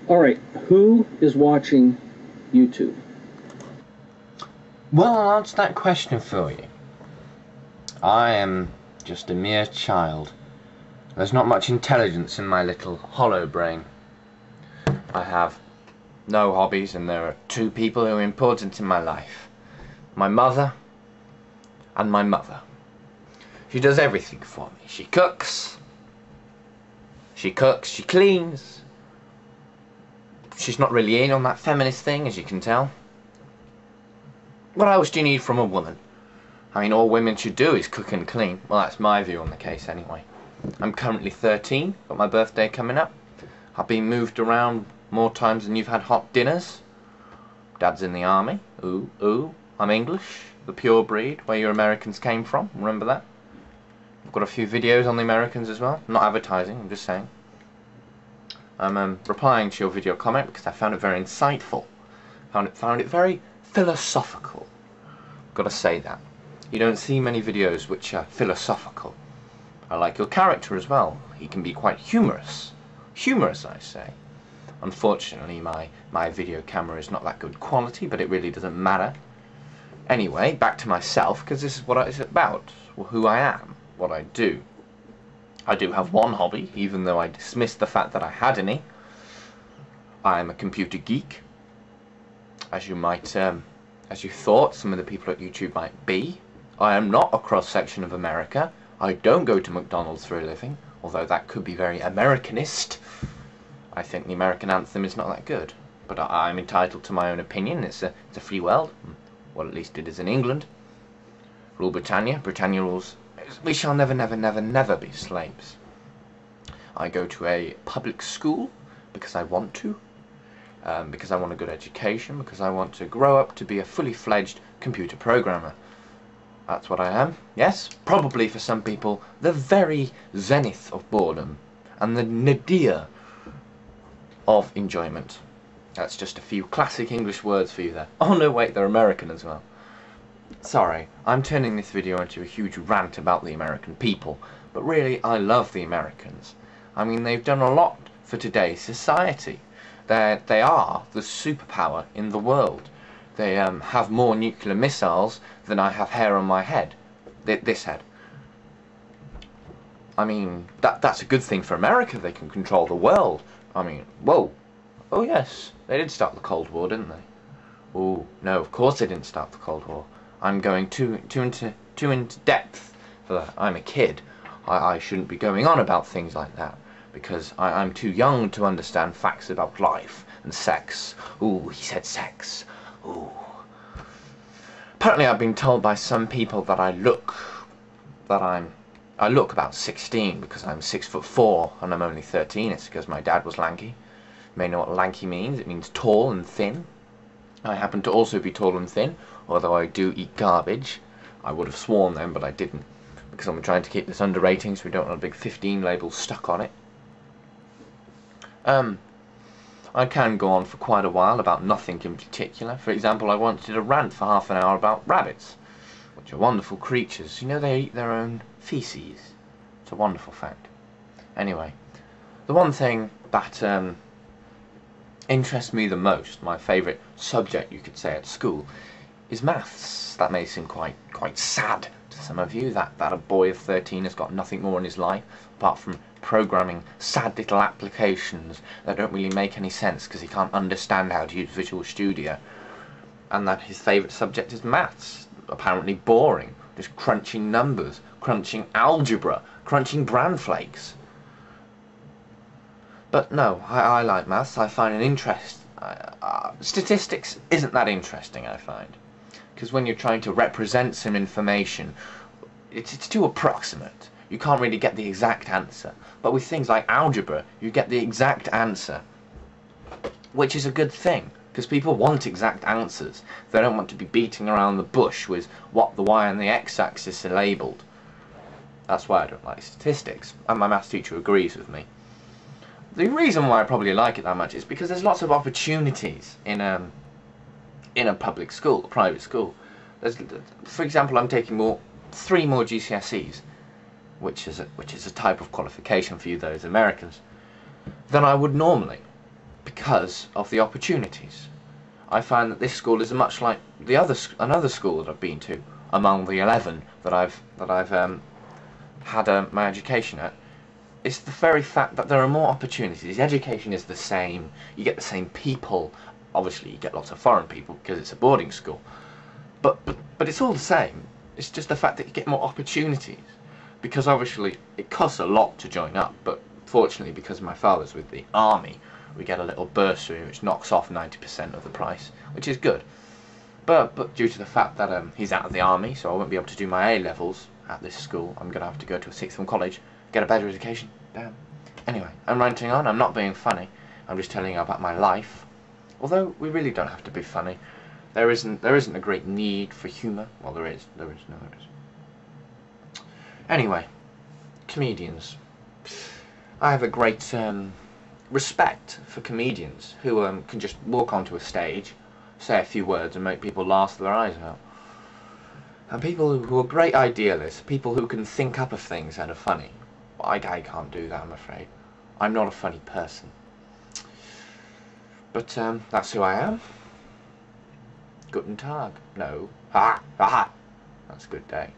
All right, who is watching YouTube? Well, I'll answer that question for you. I am just a mere child. There's not much intelligence in my little hollow brain. I have no hobbies, and there are two people who are important in my life. My mother and my mother. She does everything for me. She cooks, she cleans. She's not really in on that feminist thing, as you can tell. What else do you need from a woman? I mean, all women should do is cook and clean. Well, that's my view on the case anyway. I'm currently 13, got my birthday coming up. I've been moved around more times than you've had hot dinners. Dad's in the army. Ooh, ooh. I'm English, the pure breed, where your Americans came from. Remember that? I've got a few videos on the Americans as well. Not advertising, I'm just saying. I'm replying to your video comment because I found it very insightful. Found it very philosophical. Gotta say that. You don't see many videos which are philosophical. I like your character as well. He can be quite humorous. Humorous, I say. Unfortunately, my video camera is not that good quality, but it really doesn't matter. Anyway, back to myself, because this is what it's about. Who I am, what I do. I do have one hobby, even though I dismissed the fact that I had any. I am a computer geek. As you thought some of the people at YouTube might be. I am not a cross-section of America. I don't go to McDonald's for a living, although that could be very Americanist. I think the American anthem is not that good, but I'm entitled to my own opinion. It's a free world. Well, at least it is in England. Rule Britannia. Britannia rules. We shall never, never, never, never be slaves. I go to a public school because I want to. Because I want a good education, because I want to grow up to be a fully fledged computer programmer. That's what I am. Yes, probably for some people the very zenith of boredom and the nadir of enjoyment. That's just a few classic English words for you there. Oh no, wait, they're American as well. Sorry, I'm turning this video into a huge rant about the American people, but really I love the Americans. I mean, they've done a lot for today's society. They are the superpower in the world. They have more nuclear missiles than I have hair on my head. This head. I mean, that's a good thing for America. They can control the world. I mean, whoa. Oh yes, they did start the Cold War, didn't they? Oh, no, of course they didn't start the Cold War. I'm going too into depth for that. I'm a kid. I shouldn't be going on about things like that. Because I'm too young to understand facts about life and sex. Ooh, he said sex. Ooh. Apparently I've been told by some people that I look about 16 because I'm 6'4" and I'm only 13. It's because my dad was lanky. You may know what lanky means. It means tall and thin. I happen to also be tall and thin, although I do eat garbage. I would have sworn then, but I didn't. Because I'm trying to keep this under rating so we don't have a big 15 label stuck on it. I can go on for quite a while about nothing in particular. For example, I once did a rant for half an hour about rabbits, which are wonderful creatures. You know, they eat their own feces. It's a wonderful fact. Anyway, the one thing that interests me the most, my favourite subject you could say at school, is maths. That may seem quite sad to some of you, that a boy of 13 has got nothing more in his life apart from programming sad little applications that don't really make any sense because he can't understand how to use Visual Studio, and that his favourite subject is maths. Apparently boring, just crunching numbers, crunching algebra, crunching bran flakes. But no, I like maths. I find an interest. Statistics isn't that interesting, I find, because when you're trying to represent some information, it's too approximate. You can't really get the exact answer. But with things like algebra, you get the exact answer, which is a good thing, because people want exact answers. They don't want to be beating around the bush with what the y and the x-axis are labelled. That's why I don't like statistics, and my maths teacher agrees with me. The reason why I probably like it that much is because there's lots of opportunities in a public school, a private school. For example, I'm taking 3 more GCSEs, which is a type of qualification for you, those Americans, than I would normally, because of the opportunities. I find that this school is much like another school that I've been to among the 11 that I've had my education at. It's the very fact that there are more opportunities. The education is the same. You get the same people. Obviously, you get lots of foreign people because it's a boarding school. But it's all the same. It's just the fact that you get more opportunities. Because obviously, it costs a lot to join up. But fortunately, because my father's with the army, we get a little bursary which knocks off 90% of the price, which is good. But due to the fact that he's out of the army, so I won't be able to do my A-levels at this school, I'm going to have to go to a sixth form college, get a better education. Damn. Anyway, I'm ranting on. I'm not being funny. I'm just telling you about my life. Although we really don't have to be funny. There isn't a great need for humour. Well, there is. Anyway, comedians. I have a great respect for comedians who can just walk onto a stage, say a few words and make people laugh their eyes out. And people who are great idealists, people who can think up of things that are funny. I can't do that, I'm afraid. I'm not a funny person. But that's who I am. Guten Tag. No. Ha! Ha! That's a good day.